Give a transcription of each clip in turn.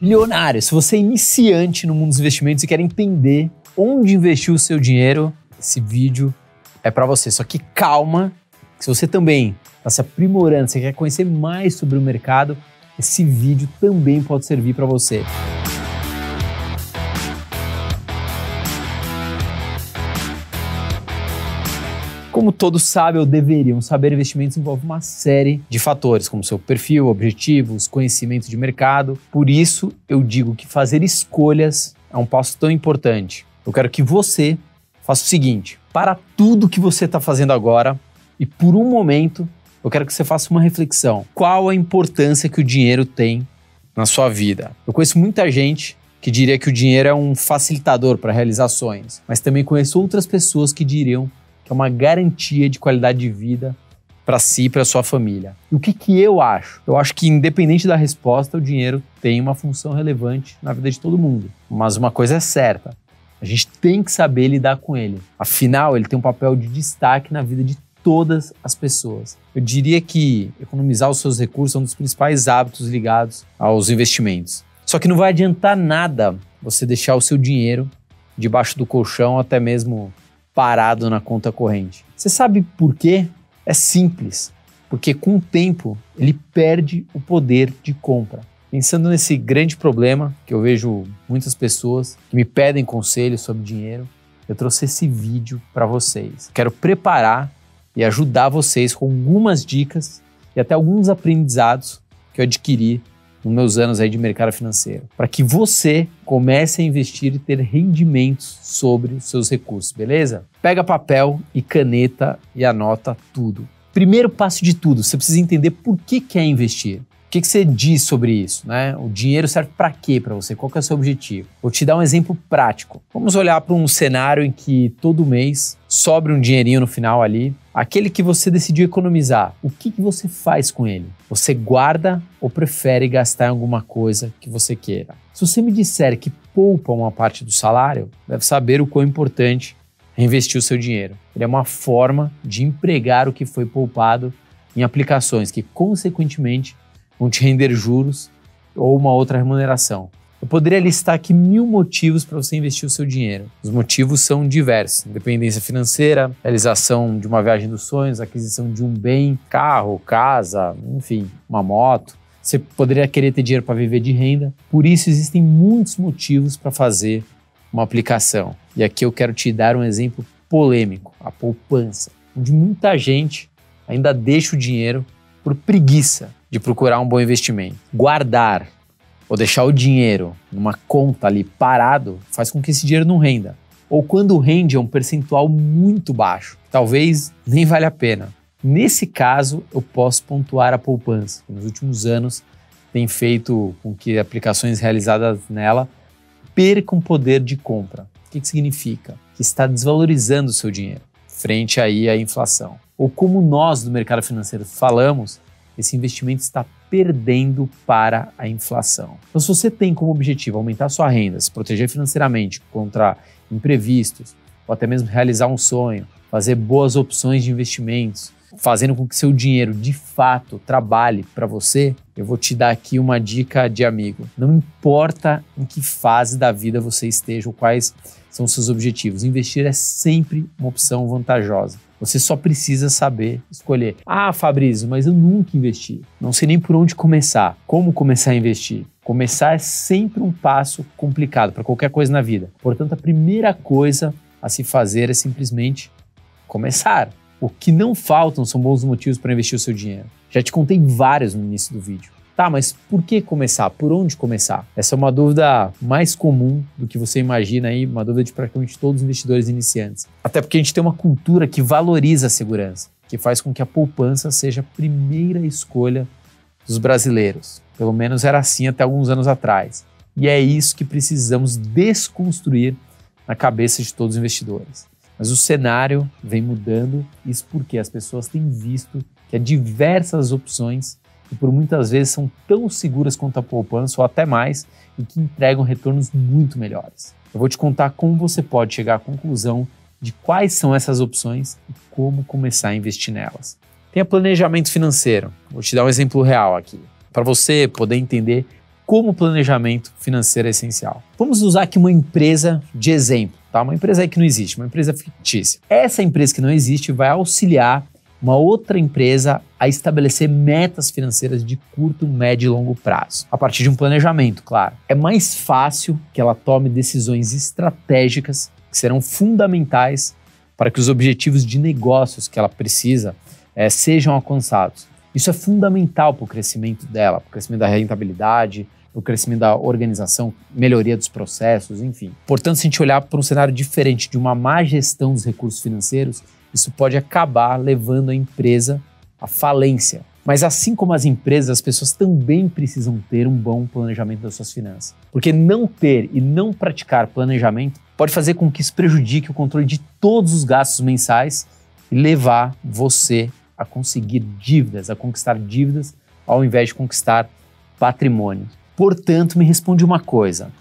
Milionário, se você é iniciante no mundo dos investimentos e quer entender onde investir o seu dinheiro, esse vídeo é para você. Só que calma, se você também está se aprimorando, você quer conhecer mais sobre o mercado, esse vídeo também pode servir para você. Como todos sabem ou deveriam saber, investimentos envolve uma série de fatores, como seu perfil, objetivos, conhecimento de mercado. Por isso, eu digo que fazer escolhas é um passo tão importante. Eu quero que você faça o seguinte: para tudo que você está fazendo agora e por um momento, eu quero que você faça uma reflexão. Qual a importância que o dinheiro tem na sua vida? Eu conheço muita gente que diria que o dinheiro é um facilitador para realizar sonhos, mas também conheço outras pessoas que diriam que é uma garantia de qualidade de vida para si e para sua família. E o que eu acho? Eu acho que, independente da resposta, o dinheiro tem uma função relevante na vida de todo mundo. Mas uma coisa é certa: a gente tem que saber lidar com ele. Afinal, ele tem um papel de destaque na vida de todas as pessoas. Eu diria que economizar os seus recursos é um dos principais hábitos ligados aos investimentos. Só que não vai adiantar nada você deixar o seu dinheiro debaixo do colchão, até mesmo parado na conta corrente. Você sabe por quê? É simples. Porque com o tempo ele perde o poder de compra. Pensando nesse grande problema que eu vejo muitas pessoas que me pedem conselhos sobre dinheiro, eu trouxe esse vídeo para vocês. Quero preparar e ajudar vocês com algumas dicas e até alguns aprendizados que eu adquiri nos meus anos aí de mercado financeiro, para que você comece a investir e ter rendimentos sobre os seus recursos, beleza? Pega papel e caneta e anota tudo. Primeiro passo de tudo, você precisa entender por que quer investir. O que você diz sobre isso, né? O dinheiro serve para quê para você? Qual que é o seu objetivo? Vou te dar um exemplo prático. Vamos olhar para um cenário em que todo mês sobra um dinheirinho no final ali, aquele que você decidiu economizar. O que você faz com ele? Você guarda ou prefere gastar em alguma coisa que você queira? Se você me disser que poupa uma parte do salário, deve saber o quão importante é investir o seu dinheiro. Ele é uma forma de empregar o que foi poupado em aplicações que, consequentemente, vão te render juros ou uma outra remuneração. Eu poderia listar aqui 1000 motivos para você investir o seu dinheiro. Os motivos são diversos: independência financeira, realização de uma viagem dos sonhos, aquisição de um bem, carro, casa, enfim, uma moto. Você poderia querer ter dinheiro para viver de renda. Por isso existem muitos motivos para fazer uma aplicação. E aqui eu quero te dar um exemplo polêmico: a poupança, onde muita gente ainda deixa o dinheiro por preguiça de procurar um bom investimento. Guardar ou deixar o dinheiro numa conta ali parado faz com que esse dinheiro não renda. Ou quando rende é um percentual muito baixo, talvez nem vale a pena. Nesse caso, eu posso pontuar a poupança, que nos últimos anos tem feito com que aplicações realizadas nela percam poder de compra. O que significa? Que está desvalorizando o seu dinheiro frente aí à inflação. Ou como nós do mercado financeiro falamos, esse investimento está perdendo para a inflação. Então, se você tem como objetivo aumentar sua renda, se proteger financeiramente contra imprevistos, ou até mesmo realizar um sonho, fazer boas opções de investimentos, fazendo com que seu dinheiro de fato trabalhe para você, eu vou te dar aqui uma dica de amigo. Não importa em que fase da vida você esteja ou quais são os seus objetivos, investir é sempre uma opção vantajosa. Você só precisa saber escolher. Ah, Fabrício, mas eu nunca investi. Não sei nem por onde começar. Como começar a investir? Começar é sempre um passo complicado para qualquer coisa na vida. Portanto, a primeira coisa a se fazer é simplesmente começar. O que não faltam são bons motivos para investir o seu dinheiro. Já te contei vários no início do vídeo. Tá, mas por que começar? Por onde começar? Essa é uma dúvida mais comum do que você imagina aí, uma dúvida de praticamente todos os investidores iniciantes. Até porque a gente tem uma cultura que valoriza a segurança, que faz com que a poupança seja a primeira escolha dos brasileiros. Pelo menos era assim até alguns anos atrás. E é isso que precisamos desconstruir na cabeça de todos os investidores. Mas o cenário vem mudando, isso porque as pessoas têm visto que há diversas opções que por muitas vezes são tão seguras quanto a poupança ou até mais e que entregam retornos muito melhores. Eu vou te contar como você pode chegar à conclusão de quais são essas opções e como começar a investir nelas. Tenha planejamento financeiro. Vou te dar um exemplo real aqui, para você poder entender como o planejamento financeiro é essencial. Vamos usar aqui uma empresa de exemplo, tá? Uma empresa aí que não existe, uma empresa fictícia. Essa empresa que não existe vai auxiliar uma outra empresa a estabelecer metas financeiras de curto, médio e longo prazo, a partir de um planejamento, claro. É mais fácil que ela tome decisões estratégicas que serão fundamentais para que os objetivos de negócios que ela precisa sejam alcançados. Isso é fundamental para o crescimento dela, para o crescimento da rentabilidade, para o crescimento da organização, melhoria dos processos, enfim. Portanto, se a gente olhar para um cenário diferente de uma má gestão dos recursos financeiros, isso pode acabar levando a empresa à falência. Mas assim como as empresas, as pessoas também precisam ter um bom planejamento das suas finanças. Porque não ter e não praticar planejamento pode fazer com que isso prejudique o controle de todos os gastos mensais e levar você a conseguir dívidas, a conquistar dívidas, ao invés de conquistar patrimônio. Portanto, me responde uma coisa.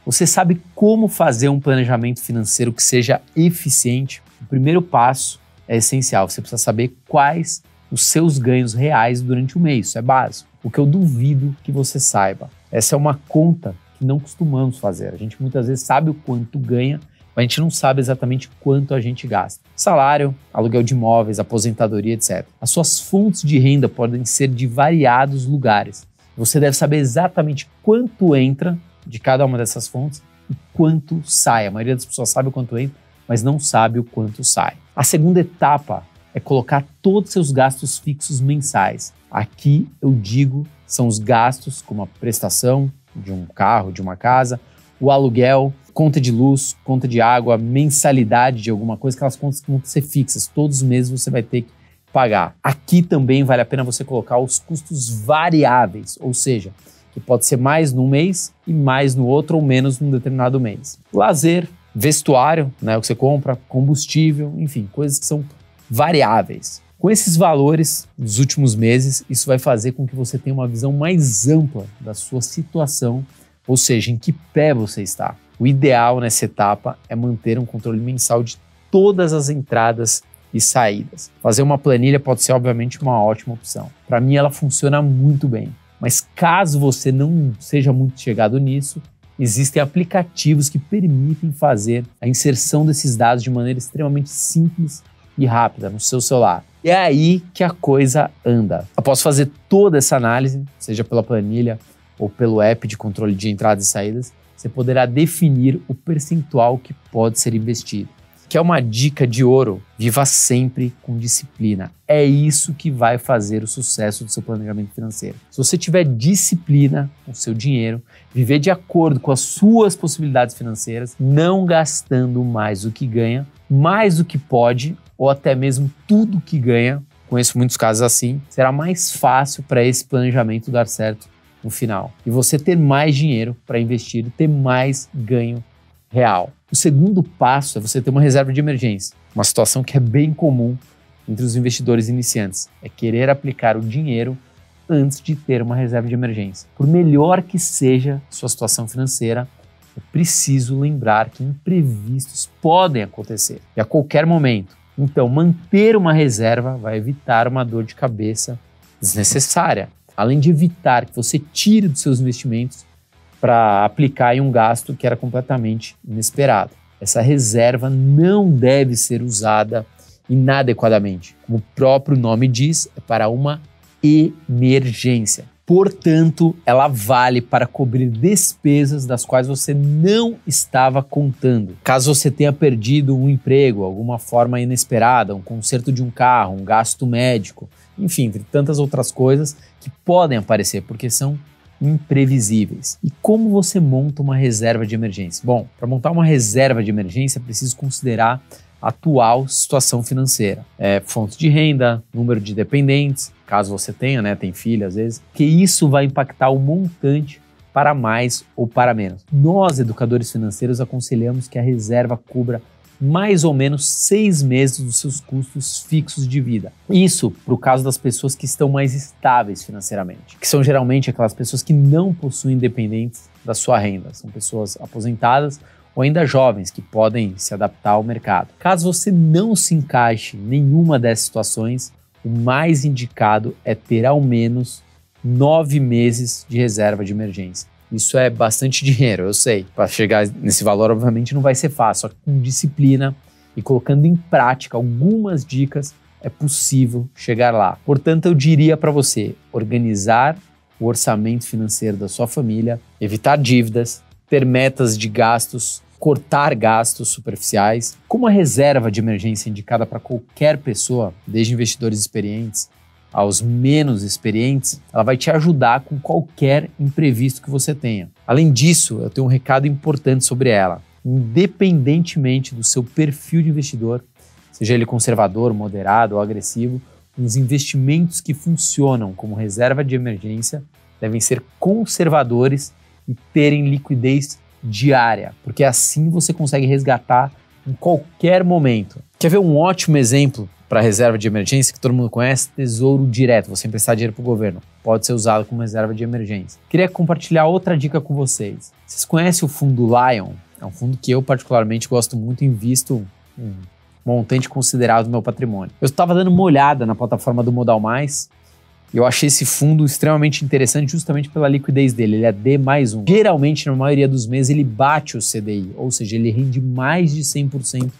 Você sabe como fazer um planejamento financeiro que seja eficiente? O primeiro passo é essencial. Você precisa saber quais os seus ganhos reais durante o mês. Isso é básico. O que eu duvido que você saiba. Essa é uma conta que não costumamos fazer. A gente muitas vezes sabe o quanto ganha, mas a gente não sabe exatamente quanto a gente gasta. Salário, aluguel de imóveis, aposentadoria, etc. As suas fontes de renda podem ser de variados lugares. Você deve saber exatamente quanto entra de cada uma dessas fontes e quanto sai. A maioria das pessoas sabe o quanto entra, mas não sabe o quanto sai. A segunda etapa é colocar todos os seus gastos fixos mensais. Aqui eu digo são os gastos como a prestação de um carro, de uma casa, o aluguel, conta de luz, conta de água, mensalidade de alguma coisa, aquelas contas que vão ser fixas. Todos os meses você vai ter que pagar. Aqui também vale a pena você colocar os custos variáveis, ou seja, que pode ser mais num mês e mais no outro ou menos num determinado mês. Lazer, vestuário, né, o que você compra, combustível, enfim, coisas que são variáveis. Com esses valores dos últimos meses, isso vai fazer com que você tenha uma visão mais ampla da sua situação, ou seja, em que pé você está. O ideal nessa etapa é manter um controle mensal de todas as entradas e saídas. Fazer uma planilha pode ser, obviamente, uma ótima opção. Para mim, ela funciona muito bem. Mas caso você não seja muito chegado nisso, existem aplicativos que permitem fazer a inserção desses dados de maneira extremamente simples e rápida no seu celular. E é aí que a coisa anda. Após fazer toda essa análise, seja pela planilha ou pelo app de controle de entradas e saídas, você poderá definir o percentual que pode ser investido. Que é uma dica de ouro: viva sempre com disciplina. É isso que vai fazer o sucesso do seu planejamento financeiro. Se você tiver disciplina com o seu dinheiro, viver de acordo com as suas possibilidades financeiras, não gastando mais do que ganha, mais do que pode, ou até mesmo tudo que ganha, conheço muitos casos assim, será mais fácil para esse planejamento dar certo no final. E você ter mais dinheiro para investir e ter mais ganho real. O segundo passo é você ter uma reserva de emergência, uma situação que é bem comum entre os investidores iniciantes, é querer aplicar o dinheiro antes de ter uma reserva de emergência. Por melhor que seja sua situação financeira, é preciso lembrar que imprevistos podem acontecer e a qualquer momento. Então, manter uma reserva vai evitar uma dor de cabeça desnecessária, além de evitar que você tire dos seus investimentos para aplicar em um gasto que era completamente inesperado. Essa reserva não deve ser usada inadequadamente. Como o próprio nome diz, é para uma emergência. Portanto, ela vale para cobrir despesas das quais você não estava contando. Caso você tenha perdido um emprego, alguma forma inesperada, um conserto de um carro, um gasto médico, enfim, entre tantas outras coisas que podem aparecer, porque são imprevisíveis. E como você monta uma reserva de emergência? Bom, para montar uma reserva de emergência é preciso considerar a atual situação financeira. Fonte de renda, número de dependentes, caso você tenha, né, tem filho às vezes, que isso vai impactar o montante para mais ou para menos. Nós, educadores financeiros, aconselhamos que a reserva cubra mais ou menos 6 meses dos seus custos fixos de vida. Isso para o caso das pessoas que estão mais estáveis financeiramente, que são geralmente aquelas pessoas que não possuem dependentes da sua renda, são pessoas aposentadas ou ainda jovens que podem se adaptar ao mercado. Caso você não se encaixe em nenhuma dessas situações, o mais indicado é ter ao menos 9 meses de reserva de emergência. Isso é bastante dinheiro, eu sei. Para chegar nesse valor, obviamente, não vai ser fácil. Só que com disciplina e colocando em prática algumas dicas, é possível chegar lá. Portanto, eu diria para você organizar o orçamento financeiro da sua família, evitar dívidas, ter metas de gastos, cortar gastos superficiais. Como a reserva de emergência indicada para qualquer pessoa, desde investidores experientes aos menos experientes, ela vai te ajudar com qualquer imprevisto que você tenha. Além disso, eu tenho um recado importante sobre ela. Independentemente do seu perfil de investidor, seja ele conservador, moderado ou agressivo, os investimentos que funcionam como reserva de emergência devem ser conservadores e terem liquidez diária, porque assim você consegue resgatar em qualquer momento. Quer ver um ótimo exemplo para reserva de emergência que todo mundo conhece? Tesouro Direto. Você emprestar dinheiro para o governo. Pode ser usado como reserva de emergência. Queria compartilhar outra dica com vocês. Vocês conhecem o fundo Lion? É um fundo que eu particularmente gosto muito e invisto um montante considerável do meu patrimônio. Eu estava dando uma olhada na plataforma do Modal Mais e eu achei esse fundo extremamente interessante justamente pela liquidez dele. Ele é D+1. Geralmente, na maioria dos meses, ele bate o CDI, ou seja, ele rende mais de 100%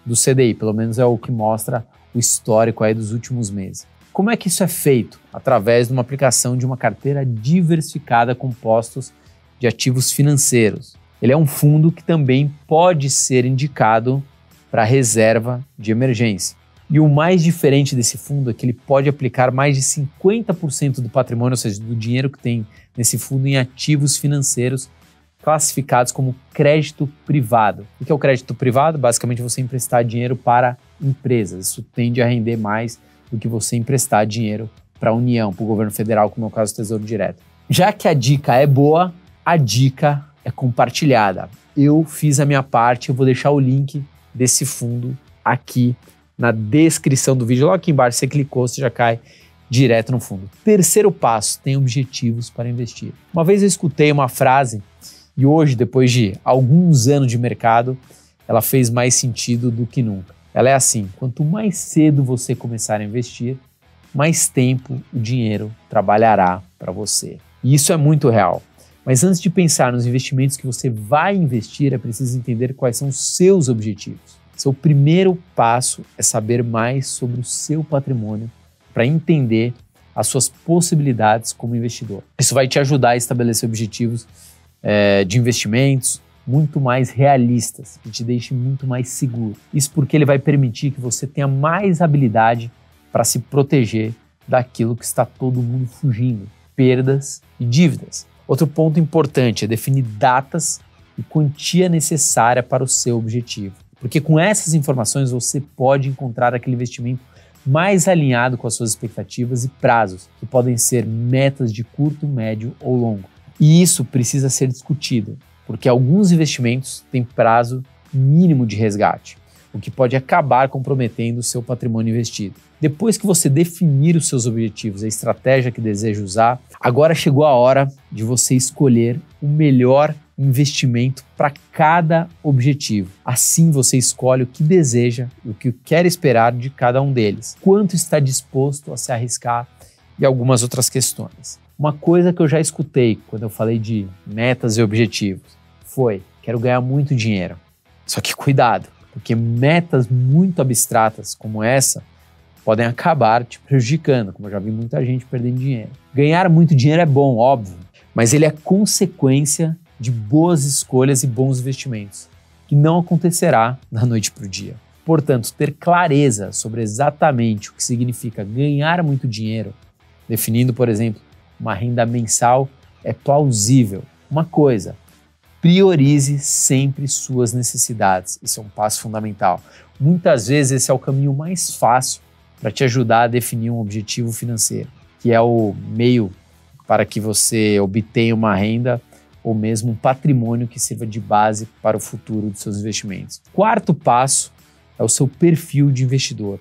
do CDI. Pelo menos é o que mostra o histórico aí dos últimos meses. Como é que isso é feito? Através de uma aplicação de uma carteira diversificada com postos de ativos financeiros. Ele é um fundo que também pode ser indicado para reserva de emergência. E o mais diferente desse fundo é que ele pode aplicar mais de 50% do patrimônio, ou seja, do dinheiro que tem nesse fundo, em ativos financeiros classificados como crédito privado. O que é o crédito privado? Basicamente, você emprestar dinheiro para empresas. Isso tende a render mais do que você emprestar dinheiro para a União, para o governo federal, como é o caso do Tesouro Direto. Já que a dica é boa, a dica é compartilhada. Eu fiz a minha parte, eu vou deixar o link desse fundo aqui na descrição do vídeo. Logo aqui embaixo, você clicou, você já cai direto no fundo. Terceiro passo, tem objetivos para investir. Uma vez eu escutei uma frase e hoje, depois de alguns anos de mercado, ela fez mais sentido do que nunca. Ela é assim: quanto mais cedo você começar a investir, mais tempo o dinheiro trabalhará para você. E isso é muito real. Mas antes de pensar nos investimentos que você vai investir, é preciso entender quais são os seus objetivos. Seu primeiro passo é saber mais sobre o seu patrimônio para entender as suas possibilidades como investidor. Isso vai te ajudar a estabelecer objetivos de investimentos muito mais realistas, que te deixem muito mais seguro. Isso porque ele vai permitir que você tenha mais habilidade para se proteger daquilo que está todo mundo fugindo, perdas e dívidas. Outro ponto importante é definir datas e quantia necessária para o seu objetivo. Porque com essas informações você pode encontrar aquele investimento mais alinhado com as suas expectativas e prazos, que podem ser metas de curto, médio ou longo. E isso precisa ser discutido, porque alguns investimentos têm prazo mínimo de resgate, o que pode acabar comprometendo o seu patrimônio investido. Depois que você definir os seus objetivos, a estratégia que deseja usar, agora chegou a hora de você escolher o melhor investimento para cada objetivo. Assim você escolhe o que deseja e o que quer esperar de cada um deles, quanto está disposto a se arriscar e algumas outras questões. Uma coisa que eu já escutei quando eu falei de metas e objetivos foi: quero ganhar muito dinheiro. Só que cuidado, porque metas muito abstratas como essa podem acabar te prejudicando, como eu já vi muita gente perdendo dinheiro. Ganhar muito dinheiro é bom, óbvio, mas ele é consequência de boas escolhas e bons investimentos, que não acontecerá da noite para o dia. Portanto, ter clareza sobre exatamente o que significa ganhar muito dinheiro, definindo, por exemplo, uma renda mensal, é plausível. Uma coisa: priorize sempre suas necessidades. Isso é um passo fundamental. Muitas vezes esse é o caminho mais fácil para te ajudar a definir um objetivo financeiro, que é o meio para que você obtenha uma renda ou mesmo um patrimônio que sirva de base para o futuro dos seus investimentos. Quarto passo é o seu perfil de investidor.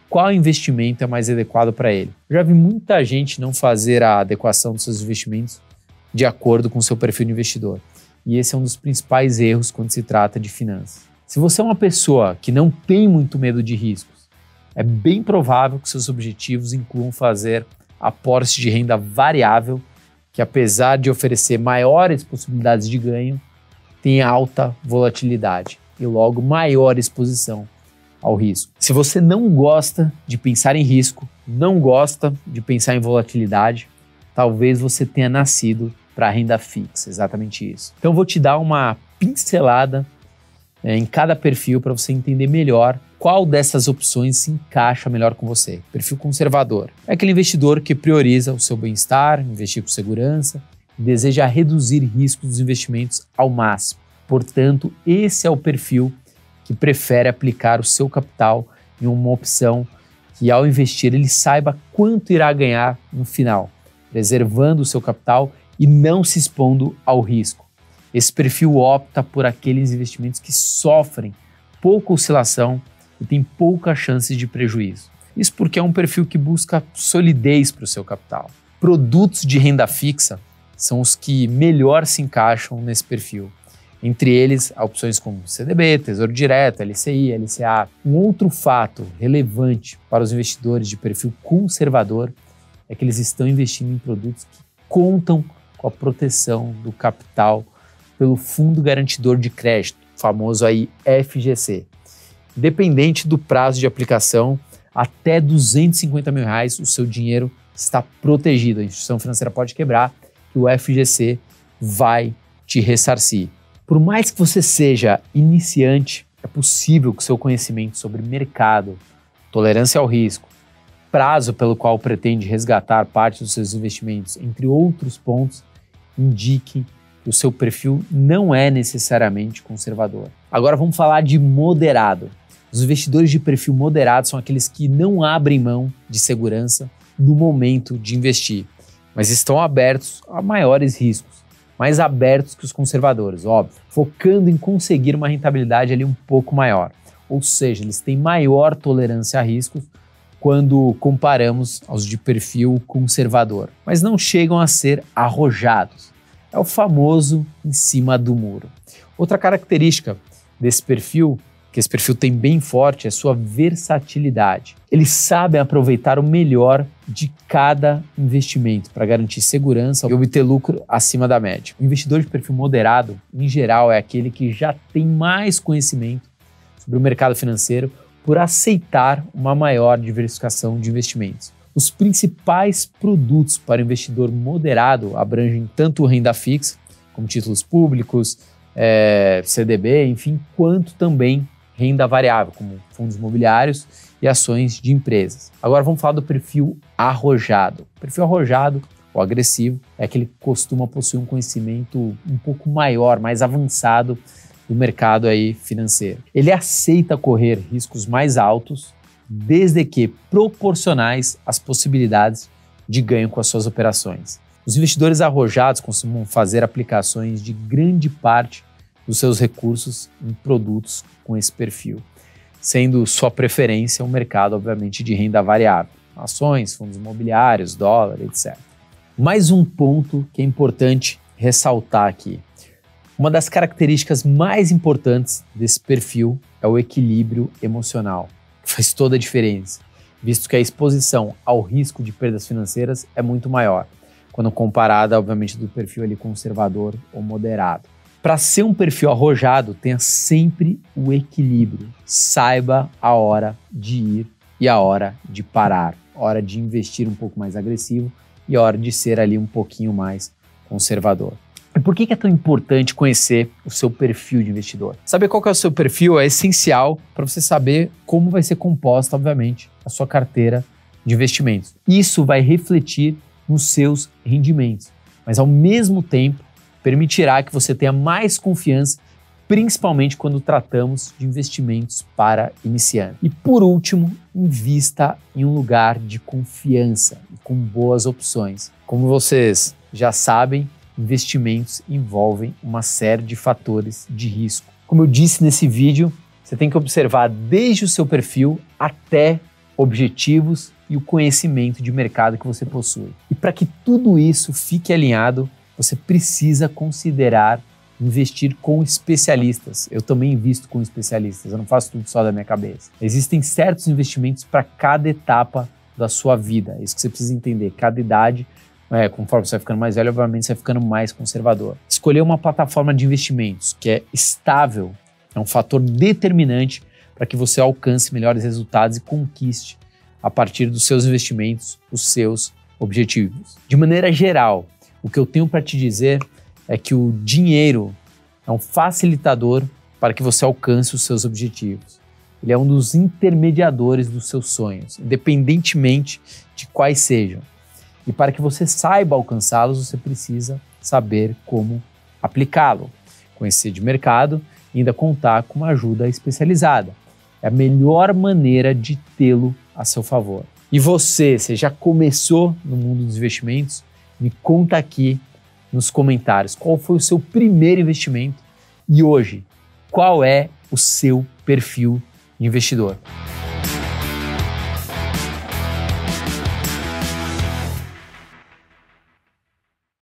Qual investimento é mais adequado para ele? Eu já vi muita gente não fazer a adequação dos seus investimentos de acordo com o seu perfil de investidor. E esse é um dos principais erros quando se trata de finanças. Se você é uma pessoa que não tem muito medo de riscos, é bem provável que seus objetivos incluam fazer aportes de renda variável que apesar de oferecer maiores possibilidades de ganho, tem alta volatilidade e logo maior exposição ao risco. Se você não gosta de pensar em risco, não gosta de pensar em volatilidade, talvez você tenha nascido para renda fixa, exatamente isso. Então eu vou te dar uma pincelada em cada perfil para você entender melhor qual dessas opções se encaixa melhor com você. Perfil conservador é aquele investidor que prioriza o seu bem-estar, investir com segurança e deseja reduzir riscos dos investimentos ao máximo. Portanto, esse é o perfil que prefere aplicar o seu capital em uma opção que, ao investir, ele saiba quanto irá ganhar no final, preservando o seu capital e não se expondo ao risco. Esse perfil opta por aqueles investimentos que sofrem pouca oscilação e tem pouca chance de prejuízo. Isso porque é um perfil que busca solidez para o seu capital. Produtos de renda fixa são os que melhor se encaixam nesse perfil. Entre eles, há opções como CDB, Tesouro Direto, LCI, LCA. Um outro fato relevante para os investidores de perfil conservador é que eles estão investindo em produtos que contam com a proteção do capital pelo Fundo Garantidor de Crédito, famoso aí FGC. Independente do prazo de aplicação, até R$250 mil o seu dinheiro está protegido. A instituição financeira pode quebrar e o FGC vai te ressarcir. Por mais que você seja iniciante, é possível que seu conhecimento sobre mercado, tolerância ao risco, prazo pelo qual pretende resgatar parte dos seus investimentos, entre outros pontos, indique que o seu perfil não é necessariamente conservador. Agora vamos falar de moderado. Os investidores de perfil moderado são aqueles que não abrem mão de segurança no momento de investir, mas estão abertos a maiores riscos, mais abertos que os conservadores, óbvio, focando em conseguir uma rentabilidade ali um pouco maior. Ou seja, eles têm maior tolerância a riscos quando comparamos aos de perfil conservador, mas não chegam a ser arrojados. É o famoso em cima do muro. Outra característica desse perfil, que esse perfil tem bem forte, é sua versatilidade. Eles sabem aproveitar o melhor de cada investimento para garantir segurança e obter lucro acima da média. O investidor de perfil moderado, em geral, é aquele que já tem mais conhecimento sobre o mercado financeiro por aceitar uma maior diversificação de investimentos. Os principais produtos para o investidor moderado abrangem tanto renda fixa, como títulos públicos, CDB, enfim, quanto também renda variável, como fundos imobiliários e ações de empresas. Agora vamos falar do perfil arrojado. O perfil arrojado ou agressivo é aquele que costuma possuir um conhecimento um pouco maior, mais avançado do mercado aí financeiro. Ele aceita correr riscos mais altos, desde que proporcionais às possibilidades de ganho com as suas operações. Os investidores arrojados costumam fazer aplicações de grande parte dos seus recursos em produtos com esse perfil, sendo sua preferência um mercado, obviamente, de renda variável, ações, fundos imobiliários, dólar, etc. Mais um ponto que é importante ressaltar aqui. Uma das características mais importantes desse perfil é o equilíbrio emocional. Faz toda a diferença, visto que a exposição ao risco de perdas financeiras é muito maior, quando comparada, obviamente, do perfil ali conservador ou moderado. Para ser um perfil arrojado, tenha sempre o equilíbrio. Saiba a hora de ir e a hora de parar, a hora de investir um pouco mais agressivo e a hora de ser ali um pouquinho mais conservador. E por que é tão importante conhecer o seu perfil de investidor? Saber qual que é o seu perfil é essencial para você saber como vai ser composta, obviamente, a sua carteira de investimentos. Isso vai refletir nos seus rendimentos, mas ao mesmo tempo permitirá que você tenha mais confiança, principalmente quando tratamos de investimentos para iniciantes. E por último, invista em um lugar de confiança e com boas opções. Como vocês já sabem, investimentos envolvem uma série de fatores de risco. Como eu disse nesse vídeo, você tem que observar desde o seu perfil até objetivos e o conhecimento de mercado que você possui. E para que tudo isso fique alinhado, você precisa considerar investir com especialistas. Eu também invisto com especialistas, eu não faço tudo só da minha cabeça. Existem certos investimentos para cada etapa da sua vida, é isso que você precisa entender. Cada idade Conforme você vai ficando mais velho, obviamente você vai ficando mais conservador. Escolher uma plataforma de investimentos que é estável é um fator determinante para que você alcance melhores resultados e conquiste, a partir dos seus investimentos, os seus objetivos. De maneira geral, o que eu tenho para te dizer é que o dinheiro é um facilitador para que você alcance os seus objetivos. Ele é um dos intermediadores dos seus sonhos, independentemente de quais sejam. E para que você saiba alcançá-los, você precisa saber como aplicá-lo, conhecer de mercado e ainda contar com uma ajuda especializada. É a melhor maneira de tê-lo a seu favor. E você já começou no mundo dos investimentos? Me conta aqui nos comentários qual foi o seu primeiro investimento e hoje, qual é o seu perfil de investidor.